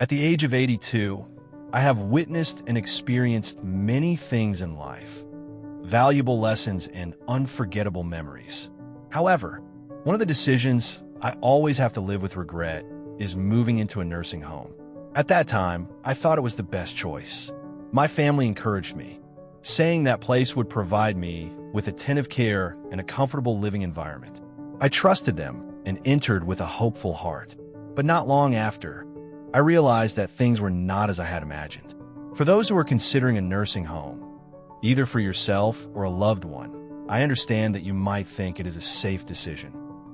At the age of 82, I have witnessed and experienced many things in life, valuable lessons and unforgettable memories. However, one of the decisions I always have to live with regret is moving into a nursing home. At that time, I thought it was the best choice. My family encouraged me, saying that place would provide me with attentive care and a comfortable living environment. I trusted them and entered with a hopeful heart. But not long after, I realized that things were not as I had imagined. For those who are considering a nursing home, either for yourself or a loved one, I understand that you might think it is a safe decision,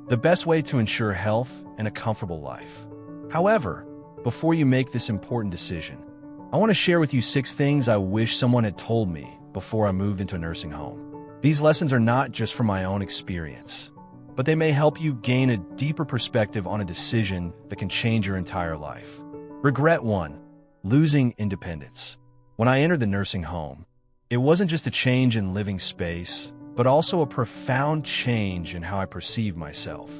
the best way to ensure health and a comfortable life. However, before you make this important decision, I want to share with you 6 things I wish someone had told me before I moved into a nursing home. These lessons are not just from my own experience, but they may help you gain a deeper perspective on a decision that can change your entire life. Regret 1. Losing independence. When I entered the nursing home, it wasn't just a change in living space, but also a profound change in how I perceive myself.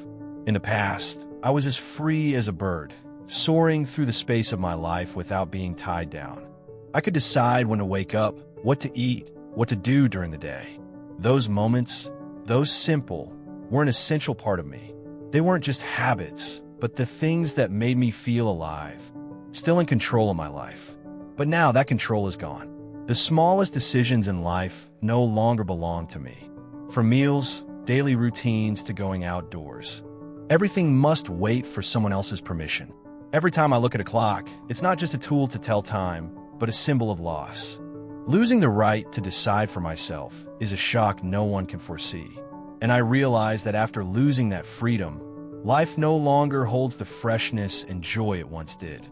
In the past, I was as free as a bird, soaring through the space of my life without being tied down. I could decide when to wake up, what to eat, what to do during the day. Those moments, though simple, were an essential part of me. They weren't just habits, but the things that made me feel alive, still in control of my life. But now that control is gone. The smallest decisions in life no longer belong to me. From meals, daily routines to going outdoors, everything must wait for someone else's permission. Every time I look at a clock, it's not just a tool to tell time, but a symbol of loss. Losing the right to decide for myself is a shock no one can foresee. And I realize that after losing that freedom, life no longer holds the freshness and joy it once did.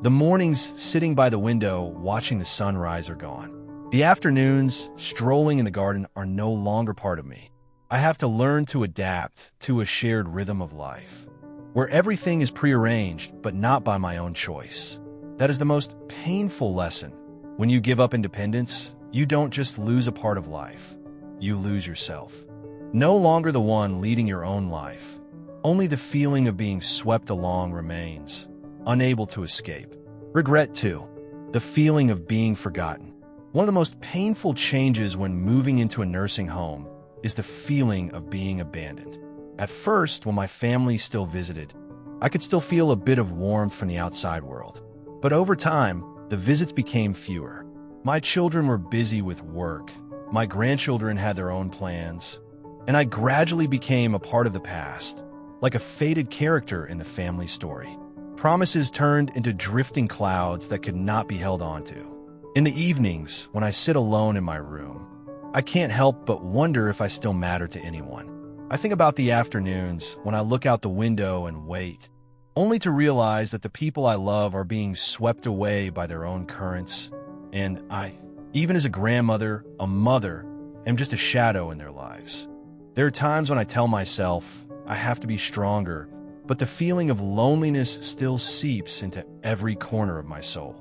The mornings sitting by the window watching the sunrise are gone. The afternoons strolling in the garden are no longer part of me. I have to learn to adapt to a shared rhythm of life, where everything is prearranged but not by my own choice. That is the most painful lesson. When you give up independence, you don't just lose a part of life, you lose yourself. No longer the one leading your own life. Only the feeling of being swept along remains, unable to escape. Regret 2. The feeling of being forgotten. One of the most painful changes when moving into a nursing home is the feeling of being abandoned. At first, when my family still visited, I could still feel a bit of warmth from the outside world. But over time, the visits became fewer. My children were busy with work, my grandchildren had their own plans, and I gradually became a part of the past, like a faded character in the family story. Promises turned into drifting clouds that could not be held onto. In the evenings, when I sit alone in my room, I can't help but wonder if I still matter to anyone. I think about the afternoons when I look out the window and wait, only to realize that the people I love are being swept away by their own currents, and I, even as a grandmother, a mother, am just a shadow in their lives. There are times when I tell myself I have to be stronger, but the feeling of loneliness still seeps into every corner of my soul.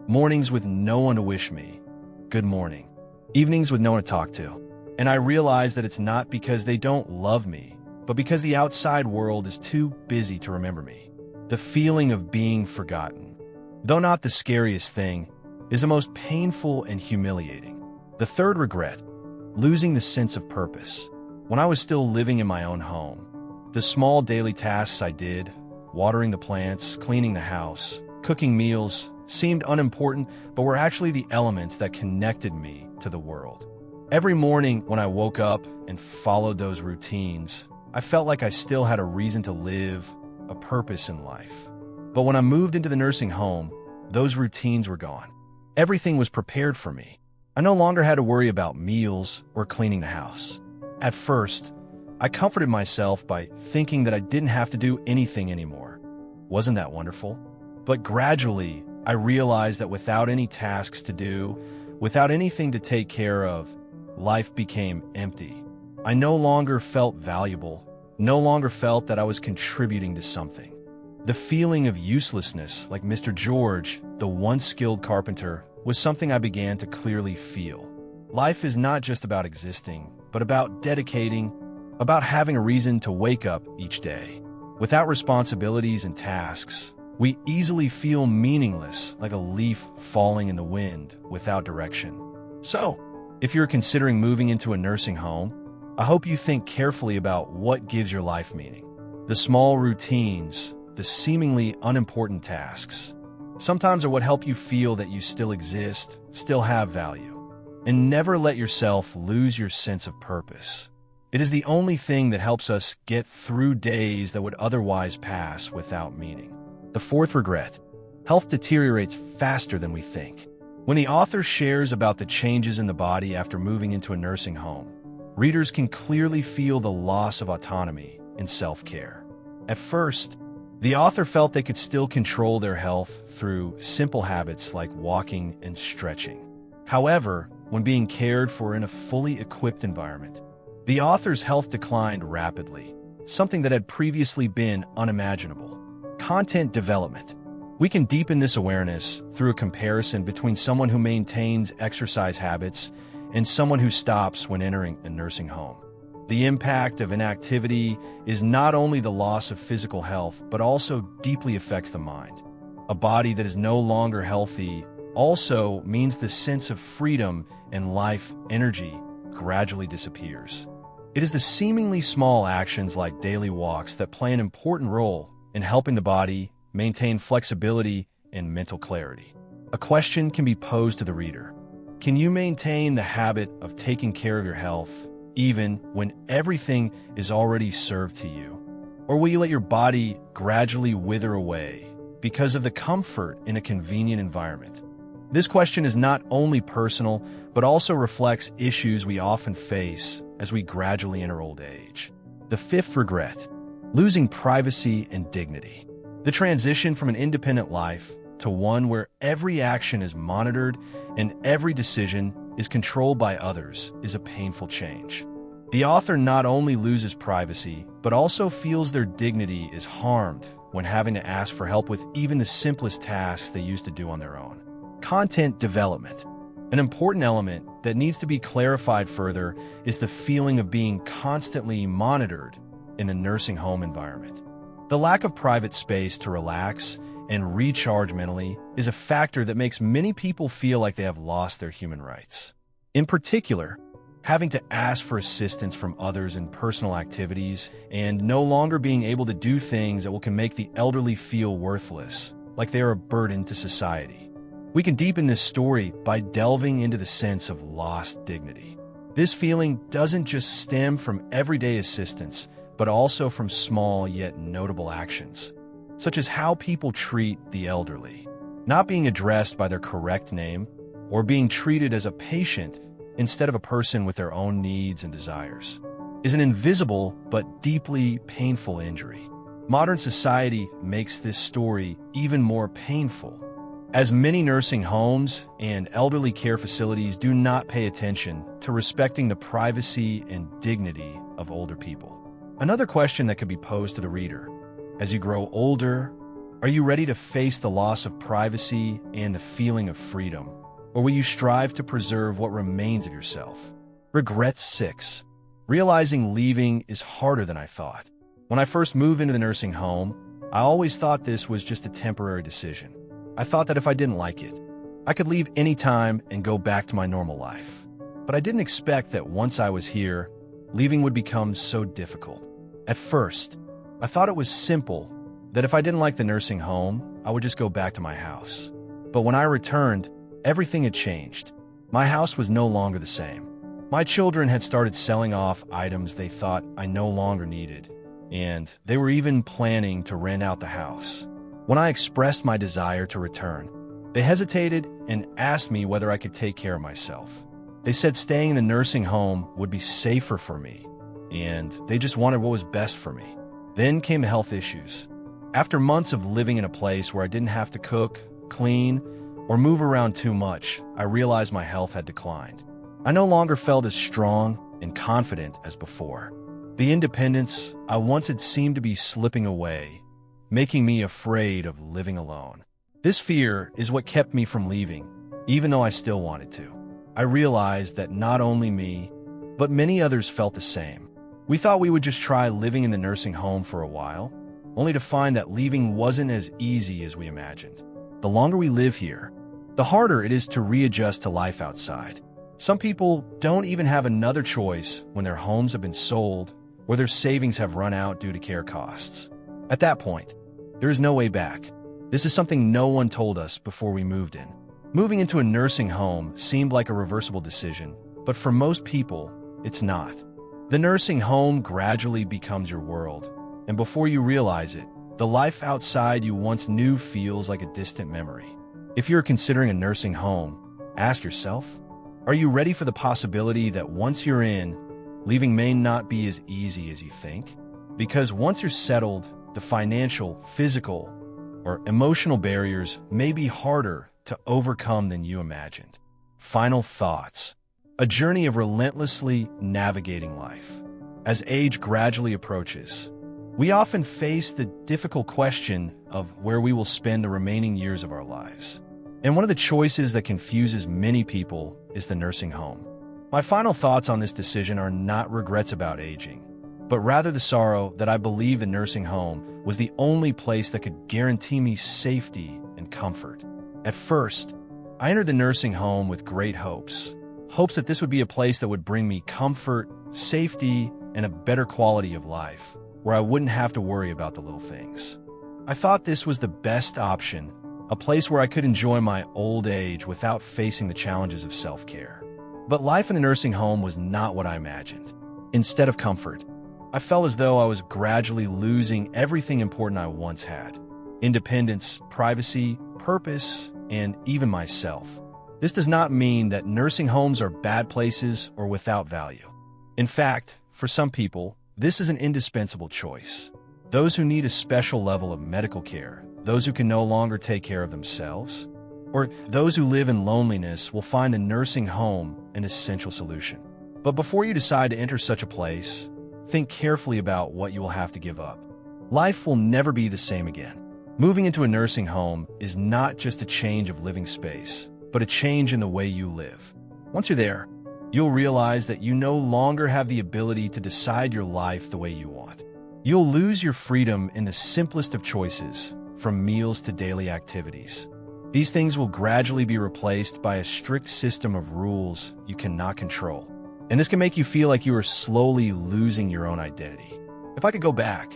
Mornings with no one to wish me good morning. Evenings with no one to talk to. And I realize that it's not because they don't love me, but because the outside world is too busy to remember me. The feeling of being forgotten, though not the scariest thing, is the most painful and humiliating. The third regret, losing the sense of purpose. When I was still living in my own home, the small daily tasks I did, watering the plants, cleaning the house, cooking meals, seemed unimportant, but were actually the elements that connected me to the world. Every morning when I woke up and followed those routines, I felt like I still had a reason to live, a purpose in life. But when I moved into the nursing home, those routines were gone. Everything was prepared for me. I no longer had to worry about meals or cleaning the house. At first, I comforted myself by thinking that I didn't have to do anything anymore. Wasn't that wonderful? But gradually, I realized that without any tasks to do, without anything to take care of, life became empty. I no longer felt valuable, no longer felt that I was contributing to something. The feeling of uselessness, like Mr. George, the once skilled carpenter, was something I began to clearly feel. Life is not just about existing, but about dedicating, about having a reason to wake up each day. Without responsibilities and tasks, We easily feel meaningless, like a leaf falling in the wind without direction. So, if you're considering moving into a nursing home, I hope you think carefully about what gives your life meaning. The small routines, the seemingly unimportant tasks, sometimes are what help you feel that you still exist, still have value. And never let yourself lose your sense of purpose. It is the only thing that helps us get through days that would otherwise pass without meaning. The fourth regret: health deteriorates faster than we think. When the author shares about the changes in the body after moving into a nursing home, readers can clearly feel the loss of autonomy and self-care. At first, the author felt they could still control their health through simple habits like walking and stretching. However, when being cared for in a fully equipped environment, the author's health declined rapidly, something that had previously been unimaginable. Content development. We can deepen this awareness through a comparison between someone who maintains exercise habits and someone who stops when entering a nursing home. The impact of inactivity is not only the loss of physical health, but also deeply affects the mind. A body that is no longer healthy also means the sense of freedom and life energy gradually disappears. It is the seemingly small actions like daily walks that play an important role in helping the body maintain flexibility and mental clarity. A question can be posed to the reader. Can you maintain the habit of taking care of your health even when everything is already served to you? Or will you let your body gradually wither away because of the comfort in a convenient environment? This question is not only personal, but also reflects issues we often face as we gradually enter old age. The fifth regret: losing privacy and dignity. The transition from an independent life to one where every action is monitored and every decision is controlled by others is a painful change. The author not only loses privacy, but also feels their dignity is harmed when having to ask for help with even the simplest tasks they used to do on their own. Content development. An important element that needs to be clarified further is the feeling of being constantly monitored in the nursing home environment. The lack of private space to relax and recharge mentally is a factor that makes many people feel like they have lost their human rights. In particular, having to ask for assistance from others in personal activities and no longer being able to do things that can make the elderly feel worthless, like they are a burden to society. We can deepen this story by delving into the sense of lost dignity. This feeling doesn't just stem from everyday assistance, but also from small yet notable actions, such as how people treat the elderly, not being addressed by their correct name, or being treated as a patient instead of a person with their own needs and desires, is an invisible but deeply painful injury. Modern society makes this story even more painful, as many nursing homes and elderly care facilities do not pay attention to respecting the privacy and dignity of older people. Another question that could be posed to the reader: as you grow older, are you ready to face the loss of privacy and the feeling of freedom? Or will you strive to preserve what remains of yourself? Regret 6. Realizing leaving is harder than I thought. When I first moved into the nursing home, I always thought this was just a temporary decision. I thought that if I didn't like it, I could leave anytime and go back to my normal life. But I didn't expect that once I was here, leaving would become so difficult. At first, I thought it was simple, that if I didn't like the nursing home, I would just go back to my house. But when I returned, everything had changed. My house was no longer the same. My children had started selling off items they thought I no longer needed, and they were even planning to rent out the house. When I expressed my desire to return, they hesitated and asked me whether I could take care of myself. They said staying in the nursing home would be safer for me, and they just wanted what was best for me. Then came the health issues. After months of living in a place where I didn't have to cook, clean, or move around too much, I realized my health had declined. I no longer felt as strong and confident as before. The independence I once had seemed to be slipping away, making me afraid of living alone. This fear is what kept me from leaving, even though I still wanted to. I realized that not only me, but many others felt the same. We thought we would just try living in the nursing home for a while, only to find that leaving wasn't as easy as we imagined. The longer we live here, the harder it is to readjust to life outside. Some people don't even have another choice when their homes have been sold or their savings have run out due to care costs. At that point, there is no way back. This is something no one told us before we moved in. Moving into a nursing home seemed like a reversible decision, but for most people, it's not. The nursing home gradually becomes your world, and before you realize it, the life outside you once knew feels like a distant memory. If you're considering a nursing home, ask yourself, are you ready for the possibility that once you're in, leaving may not be as easy as you think? Because once you're settled, the financial, physical, or emotional barriers may be harder to overcome than you imagined. Final thoughts. A journey of relentlessly navigating life. As age gradually approaches, we often face the difficult question of where we will spend the remaining years of our lives. And one of the choices that confuses many people is the nursing home. My final thoughts on this decision are not regrets about aging, but rather the sorrow that I believe the nursing home was the only place that could guarantee me safety and comfort. At first, I entered the nursing home with great hopes that this would be a place that would bring me comfort, safety, and a better quality of life, where I wouldn't have to worry about the little things. I thought this was the best option, a place where I could enjoy my old age without facing the challenges of self-care. But life in a nursing home was not what I imagined. Instead of comfort, I felt as though I was gradually losing everything important I once had: independence, privacy, purpose, and even myself. This does not mean that nursing homes are bad places or without value. In fact, for some people, this is an indispensable choice. Those who need a special level of medical care, those who can no longer take care of themselves, or those who live in loneliness will find a nursing home an essential solution. But before you decide to enter such a place, think carefully about what you will have to give up. Life will never be the same again. Moving into a nursing home is not just a change of living space, but a change in the way you live. Once you're there, you'll realize that you no longer have the ability to decide your life the way you want. You'll lose your freedom in the simplest of choices, from meals to daily activities. These things will gradually be replaced by a strict system of rules you cannot control. And this can make you feel like you are slowly losing your own identity. If I could go back,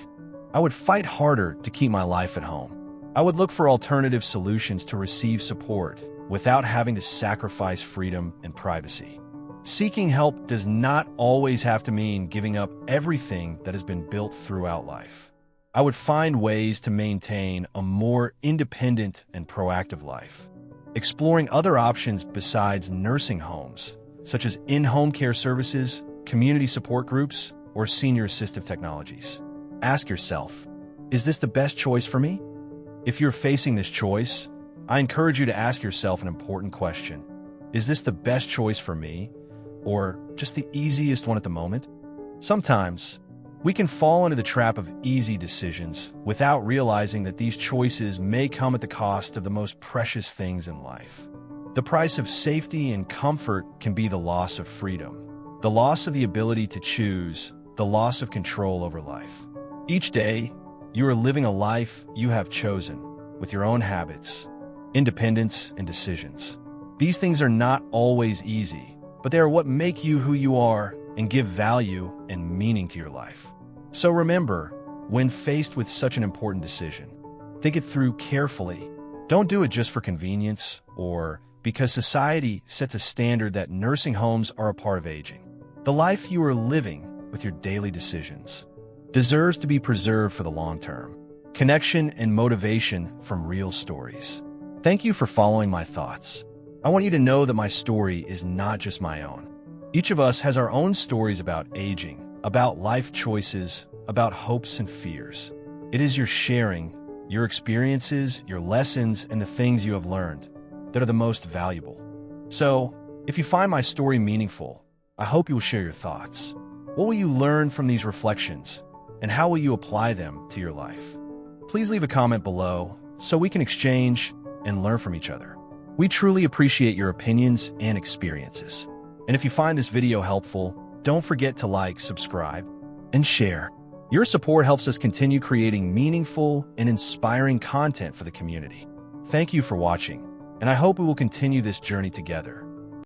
I would fight harder to keep my life at home. I would look for alternative solutions to receive support without having to sacrifice freedom and privacy. Seeking help does not always have to mean giving up everything that has been built throughout life. I would find ways to maintain a more independent and proactive life, exploring other options besides nursing homes, such as in-home care services, community support groups, or senior assistive technologies. Ask yourself, is this the best choice for me? If you're facing this choice, I encourage you to ask yourself an important question. Is this the best choice for me, or just the easiest one at the moment? Sometimes, we can fall into the trap of easy decisions without realizing that these choices may come at the cost of the most precious things in life. The price of safety and comfort can be the loss of freedom, the loss of the ability to choose, the loss of control over life. Each day, you are living a life you have chosen, with your own habits, independence, and decisions. These things are not always easy, but they are what make you who you are and give value and meaning to your life. So remember, when faced with such an important decision, think it through carefully. Don't do it just for convenience or because society sets a standard that nursing homes are a part of aging. The life you are living with your daily decisions deserves to be preserved for the long term. Connection and motivation from real stories. Thank you for following my thoughts. I want you to know that my story is not just my own. Each of us has our own stories about aging, about life choices, about hopes and fears. It is your sharing, your experiences, your lessons, and the things you have learned that are the most valuable. So, if you find my story meaningful, I hope you will share your thoughts. What will you learn from these reflections, and how will you apply them to your life? Please leave a comment below so we can exchange and learn from each other. We truly appreciate your opinions and experiences. And if you find this video helpful, don't forget to like, subscribe, and share. Your support helps us continue creating meaningful and inspiring content for the community. Thank you for watching, and I hope we will continue this journey together.